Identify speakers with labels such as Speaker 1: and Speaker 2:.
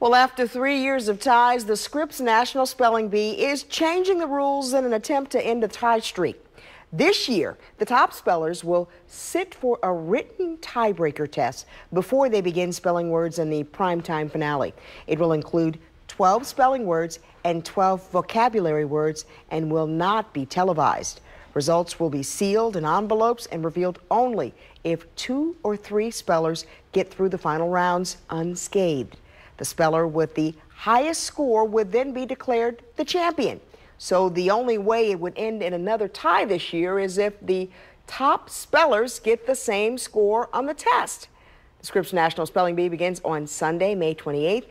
Speaker 1: Well, after 3 years of ties, the Scripps National Spelling Bee is changing the rules in an attempt to end a tie streak. This year, the top spellers will sit for a written tiebreaker test before they begin spelling words in the primetime finale. It will include 12 spelling words and 12 vocabulary words and will not be televised. Results will be sealed in envelopes and revealed only if 2 or 3 spellers get through the final rounds unscathed. The speller with the highest score would then be declared the champion. So the only way it would end in another tie this year is if the top spellers get the same score on the test. The Scripps National Spelling Bee begins on Sunday, May 28th.